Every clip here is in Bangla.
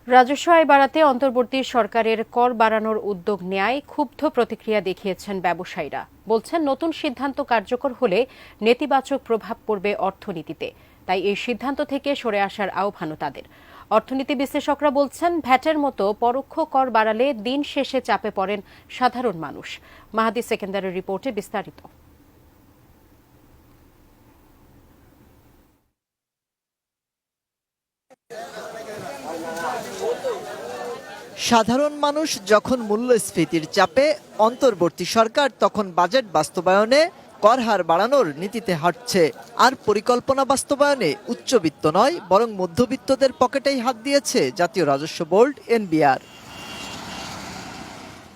রাজস্ব আয় বাড়াতে অন্তর্বর্তী সরকারের কর বাড়ানোর উদ্যোগ নেয়ায় ক্ষুব্ধ প্রতিক্রিয়া দেখিয়েছেন ব্যবসায়ীরা। বলছেন, নতুন সিদ্ধান্ত কার্যকর হলে নেতিবাচক প্রভাব পড়বে অর্থনীতিতে। তাই এই সিদ্ধান্ত থেকে সরে আসার আহ্বানও তাদের। অর্থনীতি বিশ্লেষকরা বলছেন, ভ্যাটের মতো পরোক্ষ কর বাড়ালে দিন শেষে চাপে পড়েন সাধারণ মানুষ। মাহাদি সেকেন্দারের রিপোর্টে বিস্তারিত। সাধারণ মানুষ যখন মূল্যস্ফীতির চাপে, অন্তর্বর্তী সরকার তখন বাজেট বাস্তবায়নে কর হার বাড়ানোর নীতিতে হাঁটছে। আর পরিকল্পনা বাস্তবায়নে উচ্চবিত্ত নয়, বরং মধ্যবিত্তদের পকেটেই হাত দিয়েছে জাতীয় রাজস্ব বোর্ড এনবিআর।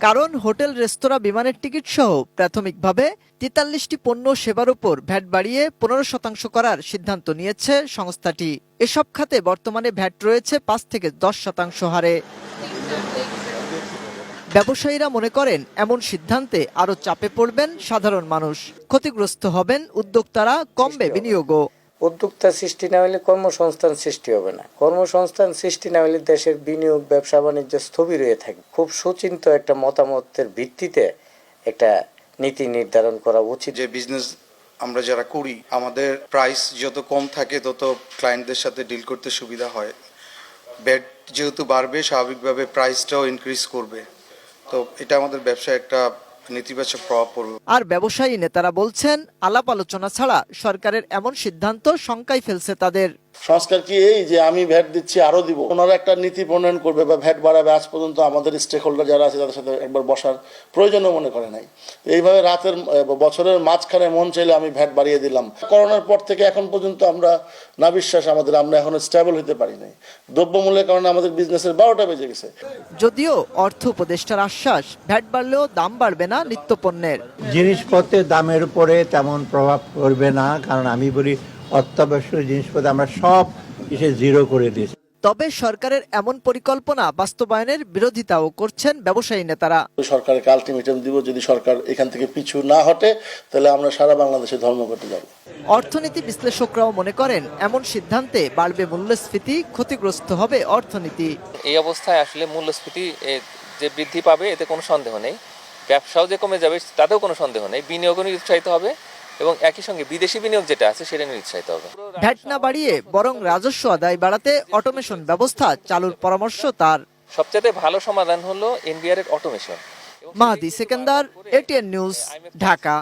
কারণ হোটেল, রেস্তোরাঁ, বিমানের টিকিট সহ প্রাথমিকভাবে ৪৩টি পণ্য সেবার উপর ভ্যাট বাড়িয়ে ১৫% করার সিদ্ধান্ত নিয়েছে সংস্থাটি। এসব খাতে বর্তমানে ভ্যাট রয়েছে ৫ থেকে ১০% হারে। ব্যবসায়ীরা মনে করেন, এমন সিদ্ধান্তে আরও চাপে পড়বেন সাধারণ মানুষ, ক্ষতিগ্রস্ত হবেন উদ্যোক্তারা, কমবে বিনিয়োগও। উদ্যোক্তা সৃষ্টি না হলে কর্মসংস্থান সৃষ্টি হবে না, কর্মসংস্থান সৃষ্টি না হলে দেশের বিনিয়োগ, ব্যবসা বাণিজ্য স্থবির হয়ে থাকে। খুব সুচিন্তিত একটা মতামতের ভিত্তিতে একটা নীতি নির্ধারণ করা উচিত। যে বিজনেস আমরা যারা করি, আমাদের প্রাইস যত কম থাকে তত ক্লায়েন্টদের সাথে ডিল করতে সুবিধা হয়। ভ্যাট যেহেতু বাড়বে, স্বাভাবিকভাবে প্রাইসটাও ইনক্রিজ করবে, তো এটা আমাদের ব্যবসায় একটা নেতিবাচক প্রভাব পড়বে। আর ব্যবসায়ী নেতারা বলছেন, আলাপ আলোচনা ছাড়া সরকারের এমন সিদ্ধান্ত শঙ্কায় ফেলছে তাদের। সংস্কার কি এই যে আমি ভ্যাট দিচ্ছি আরো দিব? ওনারা একটা নীতি প্রণয়ন করবে বা ভ্যাট বাড়াবে, আজ পর্যন্ত আমাদের স্টেক হোল্ডার যারা আছে তাদের সাথে একবার বসার প্রয়োজনও মনে করে নাই। এইভাবে বছরের মাঝখানে মন চাইলে আমি ভ্যাট বাড়িয়ে দিলাম। করোনার পর থেকে এখন পর্যন্ত আমরা না বিশ্বাস আমরা এখনো স্টেবল হতে পারি নাই। দ্রব্যমূল্যের কারণে আমাদের বিজনেসের ১২টা বেজে গেছে। যদিও অর্থ উপদেষ্টার আশ্বাস, ভ্যাট বাড়লেও দাম বাড়বে না নিত্যপণ্যের। জিনিসপত্রের দামের উপরে তেমন প্রভাব পড়বে না, কারণ আমি বলি অত্যাবশ্যক জিনিসপত্র আমরা সব কিছু জিরো করে দিয়েছি। তবে সরকারের এমন পরিকল্পনা বাস্তবায়নের বিরোধিতাও করছেন ব্যবসায়ী নেতারা। সরকারকে আলটিমেটাম দিব, যদি সরকার এখান থেকে পিছু না হটে তাহলে আমরা সারা বাংলাদেশে ধর্মঘটে যাব। অর্থনীতি বিশ্লেষকরাও মনে করেন, এমন সিদ্ধান্তে বাড়বে মূল্যস্ফীতি, ক্ষতিগ্রস্ত হবে অর্থনীতি। এই অবস্থায় আসলে মূল্যস্ফীতি যে বৃদ্ধি পাবে এতে কোনো সন্দেহ নেই, ব্যবসাও যে কমে যাবে তাতেও কোনো সন্দেহ নেই, বিনিয়োগও নিরুৎসাহিত হবে এবং একই সঙ্গে বিদেশি বিনিয়োগ যেটা আছে সেটা নিরুৎসাহিত হবে। ভ্যাট না বাড়িয়ে বরং রাজস্ব আদায় বাড়াতে অটোমেশন ব্যবস্থা চালুর পরামর্শ তার। সবচেয়ে ভালো সমাধান হলো এনবিআর এর অটোমেশন। মাহাদি সেকেন্দার, এটিএন নিউজ, ঢাকা।